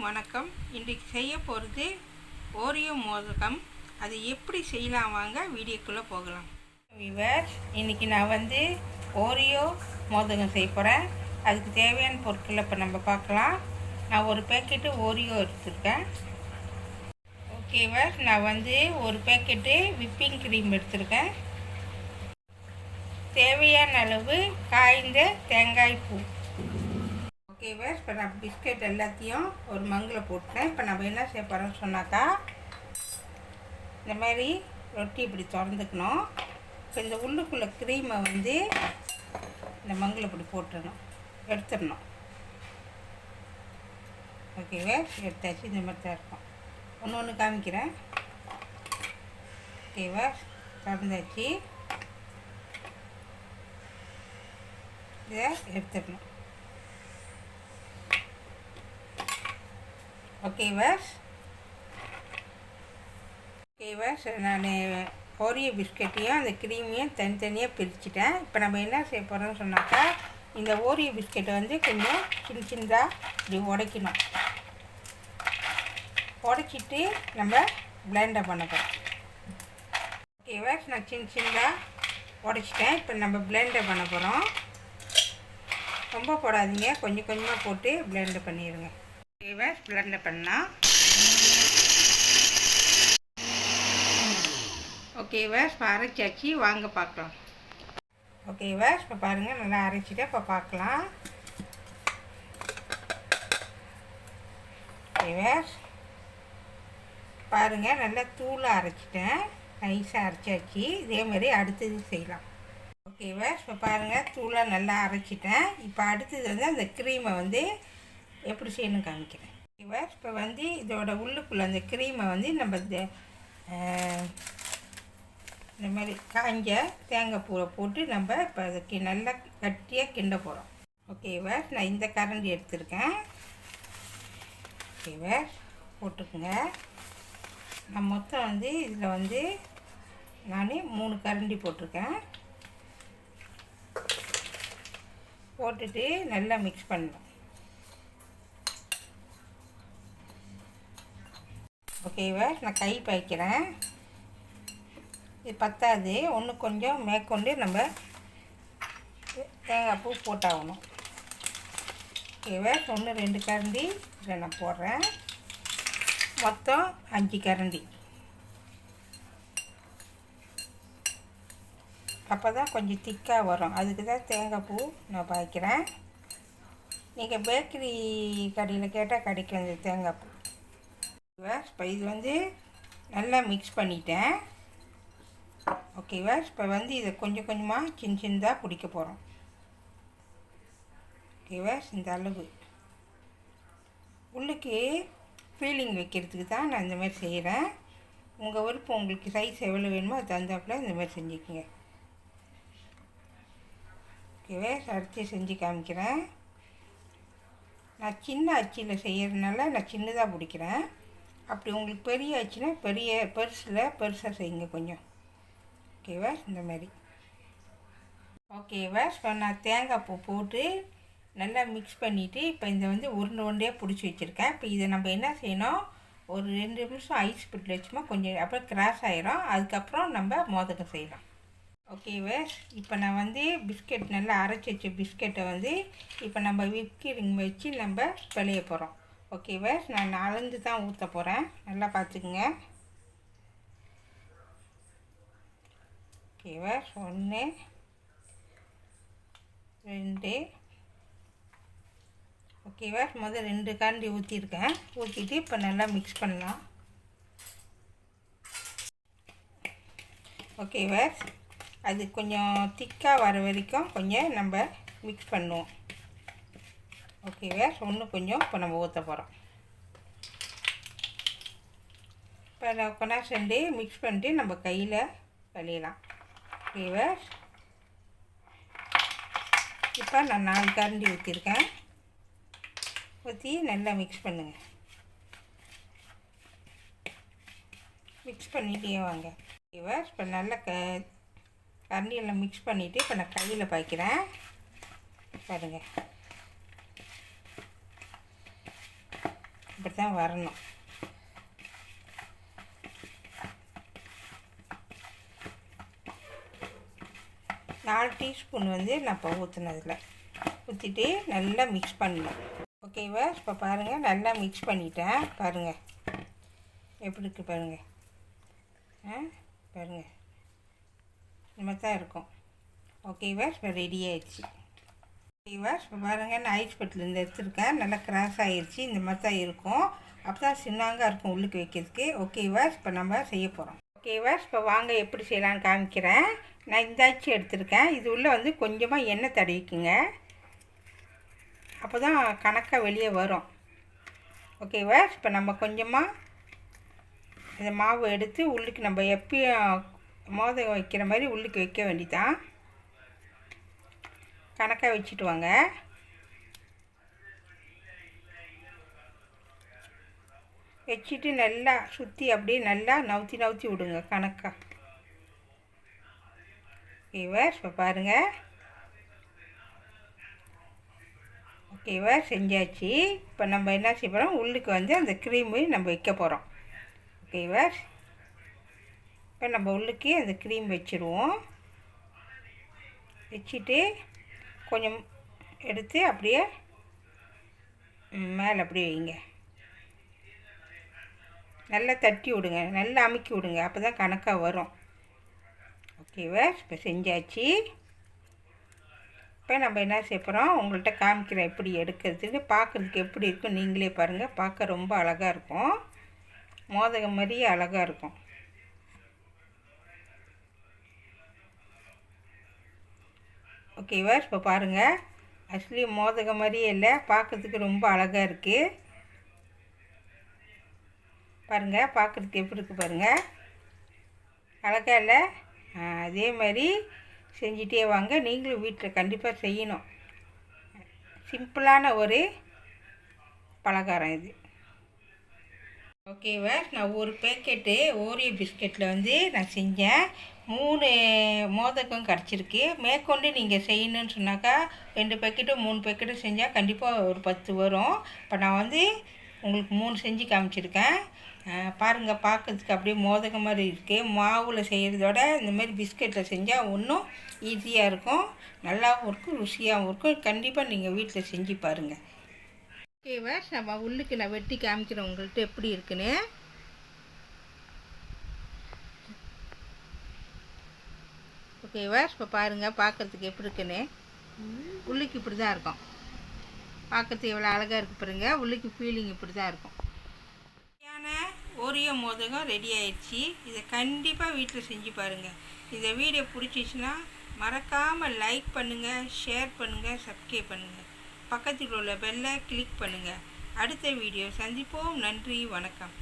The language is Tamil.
வணக்கம். இன்றைக்கு செய்ய போகிறது ஓரியோ மோதகம். அது எப்படி செய்யலாம் வாங்க வீடியோக்குள்ளே போகலாம். வியூவர்ஸ், இன்றைக்கி நான் ஓரியோ மோதகம் செய்ய போகிறேன். அதுக்கு தேவையான பொருட்களை இப்போ நம்ம பார்க்கலாம். நான் ஒரு பேக்கெட்டு ஓரியோ எடுத்துருக்கேன். ஓகேவா, நான் ஒரு பேக்கெட்டு விப்பிங் க்ரீம் எடுத்துருக்கேன். தேவையான அளவு காய்ந்த தேங்காய் பூ. ஓகேவா, இப்போ நான் பிஸ்கெட் எல்லாத்தையும் ஒரு மங்கில் போட்டேன். இப்போ நம்ம என்ன செய்ய போகிறோம்னு சொன்னாக்கா, இந்த மாதிரி ரொட்டி இப்படி திறந்துக்கணும். இப்போ இந்த உள்ளுக்குள்ளே க்ரீமை இந்த மங்கில் இப்படி போட்டுடணும், எடுத்துடணும். ஓகேவா, எடுத்தாச்சு. இந்த மாதிரி தான் இருக்கும். ஒன்று ஒன்று காமிக்கிறேன். ஓகேவா, திறந்தாச்சு. இதை எடுத்துடணும். ஓகேவாஸ், நான் ஓரியோ பிஸ்கட்டையும் அந்த க்ரீமையும் தனித்தனியாக பிரிச்சுட்டேன். இப்போ நம்ம என்ன செய்ய போகிறோம்னு சொன்னாக்கா, இந்த ஓரியோ பிஸ்கெட்டை கொஞ்சம் சின்னதாக இப்படி உடைக்கணும். உடைச்சிட்டு நம்ம பிளெண்டை பண்ண போகிறோம். ஓகேவாஸ், நான் சின்னதாக உடைச்சிட்டேன். இப்போ நம்ம பிளெண்டை பண்ண போகிறோம். ரொம்ப போடாதீங்க, கொஞ்சம் கொஞ்சமாக போட்டு பிளெண்டை பண்ணிடுங்க. ஓகேவாஸ், பிளெண்டை பண்ணால் ஓகேவாஸ். இப்போ அரைச்சாச்சு, வாங்க பார்க்கலாம். ஓகேவாஸ், இப்போ பாருங்கள், நல்லா அரைச்சிட்டு இப்போ பார்க்கலாம். ஓகேவாஸ், பாருங்கள், நல்லா தூளாக அரைச்சிட்டேன், நைஸாக அரைச்சாச்சு. இதேமாரி அடுத்தது செய்யலாம். ஓகேவாஸ், இப்போ பாருங்கள், தூளாக நல்லா அரைச்சிட்டேன். இப்போ அடுத்தது அந்த க்ரீமை எப்படி செய்யணும் காமிக்கிறேன். ஓகேவாஸ், இப்போ இதோட உள்ளுக்குள்ளே அந்த க்ரீமை நம்ம இந்த மாதிரி காஞ்ச தேங்காய் பூவை போட்டு நம்ம இப்போ அதுக்கு நல்லா கட்டியாக கிண்ட போகிறோம். ஓகேவாஸ், நான் இந்த கரண்டி எடுத்துருக்கேன். ஓகேவாஸ், போட்டுக்குங்க. நான் மொத்தம் இதில் நான் 3 கரண்டி போட்டிருக்கேன். போட்டுட்டு நல்லா மிக்ஸ் பண்ணணும். ஓகேவாஸ், நான் கை பாய்க்கிறேன். இது பத்தாது, ஒன்று கொஞ்சம் மேற்கொண்டு நம்ம தேங்காய் பூ போட்டாகணும். ஓகேவாஸ், 1-2 கரண்டி இதில் நான் போடுறேன். மொத்தம் 5 கரண்டி. அப்போ தான் கொஞ்சம் திக்காக வரும். அதுக்கு தான் தேங்காய் பூ நான் பாய்க்கிறேன். நீங்கள் பேக்கரி கடையில் கேட்டால் கிடைக்கும் இந்த தேங்காய் பூ. இப்போ இது நல்லா மிக்ஸ் பண்ணிட்டேன். ஓகேவா, இப்போ இதை கொஞ்சம் கொஞ்சமாக சின்னதாக பிடிக்க போகிறோம். ஓகேவா, இந்த அளவு உள்ளுக்கு ஃபீலிங் வைக்கிறதுக்கு தான் நான் இந்த மாதிரி செய்கிறேன். உங்கள் விருப்பம், உங்களுக்கு சைஸ் எவ்வளோ வேணுமோ அது தகுந்தாப்புல இந்த மாதிரி செஞ்சுக்கோங்க. ஓகேவா, அடுத்து செஞ்சு காமிக்கிறேன். நான் சின்ன அச்சில் செய்கிறதுனால நான் சின்னதாக பிடிக்கிறேன். அப்படி உங்களுக்கு பெரிய ஆச்சுன்னா பெருசாக செய்யுங்க கொஞ்சம். ஓகேவா, இந்த மாதிரி. ஓகேவா, இப்போ நான் தேங்காய் பூ போட்டு நல்லா மிக்ஸ் பண்ணிவிட்டு இப்போ இந்த உருண்டையாக பிடிச்சி வச்சுருக்கேன். இப்போ இதை நம்ம என்ன செய்யணும், ஒரு 2 நிமிஷம் ஐஸ் பிட்டில் வச்சுமா கொஞ்சம் அப்புறம் கிராஸ் ஆகிரும். அதுக்கப்புறம் நம்ம மோதகம் செய்யலாம். ஓகேவா, இப்போ நான் பிஸ்கெட் நல்லா அரைச்சி வச்ச பிஸ்கெட்டை இப்போ நம்ம விப்பிங் வச்சு நம்ம பிழைய போகிறோம். ஓகேவா, நான் அளந்து தான் ஊற்ற போகிறேன், நல்லா பார்த்துக்குங்க. ஓகேவா, 1 2. ஓகேவா, முதல் 2 கரண்டி ஊற்றிருக்கேன். ஊற்றிட்டு இப்போ நல்லா மிக்ஸ் பண்ணலாம். ஓகேவா, அது கொஞ்சம் திக்காக வர வரைக்கும் கொஞ்சம் நம்ம மிக்ஸ் பண்ணுவோம். ஓகேவா, இன்னும் கொஞ்சம் இப்போ நம்ம ஊற்ற போகிறோம். இப்போ நான் கொண்டாந்து மிக்ஸ் பண்ணிட்டு நம்ம கையில் கழியலாம். ஓகேவா, இப்போ நான் 4 கரண்டி ஊற்றிருக்கேன். ஊற்றி நல்லா மிக்ஸ் பண்ணுங்கள். மிக்ஸ் பண்ணிகிட்டே வாங்க. ஓகேவா, இப்போ நல்லா கரண்டியில் மிக்ஸ் பண்ணிவிட்டு இப்போ நான் கையில் பாய்க்கிறேன். பாருங்கள், இப்படி தான் வரணும். நாலு டீஸ்பூன் வந்து நான் இப்போ ஊற்றுனதில் ஊற்றிட்டு நல்லா மிக்ஸ் பண்ணணும். ஓகேவா? இப்போ பாருங்கள், நல்லா மிக்ஸ் பண்ணிட்டேன். பாருங்கள் எப்படி இருக்குது பாருங்கள். பாருங்கள் இந்த மாதிரி தான் இருக்கும். ஓகேவா? இப்போ ரெடி ஆயிடுச்சு. ஓகேவா? இப்போ பாருங்கள், நான் ஐஸ் பெட்டிலேருந்து எடுத்துருக்கேன். நல்லா கிராஸ் ஆகிடுச்சு. இந்த மாதிரி தான் இருக்கும். அப்போ தான் சின்னாங்க இருக்கும் உள்ளுக்கு வைக்கிறதுக்கு. ஓகேவா? இப்போ நம்ம செய்ய போகிறோம். ஓகேவா? இப்போ வாங்க எப்படி செய்யலான்னு காமிக்கிறேன். நான் இந்த அச்சு எடுத்துருக்கேன். இது உள்ளே வந்து கொஞ்சமாக எண்ணெய் தடவிக்குங்க. அப்போ தான் கணக்காக வெளியே வரும். ஓகேவா? இப்போ நம்ம கொஞ்சமாக இந்த மாவு எடுத்து உள்ளுக்கு நம்ம எப்பயும் மோதகம் வைக்கிற மாதிரி உள்ளுக்கு வைக்க வேண்டிதான். கணக்காக வச்சுட்டு வாங்க. வச்சுட்டு நல்லா சுற்றி அப்படியே நல்லா நவுத்தி விடுங்க கணக்காக. ஓகேவா? இப்போ பாருங்கள். ஓகேவா? செஞ்சாச்சு. இப்போ நம்ம என்ன செய்ய போகிறோம், உள்ளுக்கு வந்து அந்த க்ரீமு நம்ம வைக்க போகிறோம். ஓகேவா? இப்போ நம்ம உள்ளுக்கு அந்த க்ரீம் வச்சுருவோம். வச்சுட்டு கொஞ்சம் எடுத்து அப்படியே மேலே அப்படியே வைங்க. நல்லா தட்டி விடுங்க, நல்லா அமுக்கி விடுங்க. அப்போ தான் கணக்காக வரும். ஓகேவா? இப்போ செஞ்சாச்சு. இப்போ நம்ம என்ன செய்ய போகிறோம், உங்கள்கிட்ட காமிக்கிறேன் எப்படி எடுக்கிறதுன்னு. பார்க்குறதுக்கு எப்படி இருக்கும் நீங்களே பாருங்கள். பார்க்க ரொம்ப அழகாக இருக்கும். மோதகம் மாதிரியே அழகாக இருக்கும். ஓகேவா? இப்போ பாருங்கள், ஆக்சுவலி மோதகம் மாதிரியே இல்லை, பார்க்குறதுக்கு ரொம்ப அழகாக இருக்குது. பாருங்கள், பார்க்குறதுக்கு எப்படி இருக்குது பாருங்கள். அழகாக இல்லை? அதே மாதிரி செஞ்சிட்டே வாங்க. நீங்களும் வீட்டில் கண்டிப்பாக செய்யணும். சிம்பிளான ஒரு பலகாரம் இது. ஓகேவா? நான் ஒரு பேக்கெட்டு ஓரியோ பிஸ்கெட்டில் வந்து நான் செஞ்சேன். 3 மோதகம் கிடச்சிருக்கு. மேற்கொண்டு நீங்கள் செய்யணுன்னு சொன்னாக்கா 2 பேக்கெட்டும் 3 பேக்கெட்டும் செஞ்சால் கண்டிப்பாக ஒரு 10 வரும். இப்போ நான் வந்து உங்களுக்கு 3 செஞ்சு காமிச்சிருக்கேன். பாருங்கள், பார்க்குறதுக்கு அப்படியே மோதகம் மாதிரி இருக்குது. மாவில் செய்கிறதோட இந்தமாரி பிஸ்கெட்டில் செஞ்சால் இன்னும் ஈஸியாக இருக்கும், நல்லாவும் இருக்கும், ருசியாகவும் இருக்கும். கண்டிப்பாக நீங்கள் வீட்டில் செஞ்சு பாருங்கள். ஓகேவா? நம்ம உள்ளுக்கு நான் வெட்டி காமிக்கிறேன் உங்கள்கிட்ட எப்படி இருக்குன்னு. ஓகேவா? இப்போ பாருங்கள், பார்க்குறதுக்கு எப்படி இருக்குன்னு. உள்ளுக்கு இப்படி தான் இருக்கும். பார்க்குறதுக்கு எவ்வளோ அழகாக இருக்குது பாருங்க. உள்ளுக்கு ஃபீலிங் இப்படி தான் இருக்கும். ஓரியோ மோதகம் ரெடி ஆயிடுச்சு. இதை கண்டிப்பாக வீட்டில் செஞ்சு பாருங்கள். இந்த வீடியோ பிடிச்சிச்சின்னா மறக்காமல் லைக் பண்ணுங்கள், ஷேர் பண்ணுங்கள், சப்ஸ்கிரைப் பண்ணுங்கள். பக்கத்தில் உள்ள பெல்லை கிளிக் பண்ணுங்கள். அடுத்த வீடியோ சந்திப்போம். நன்றி, வணக்கம்.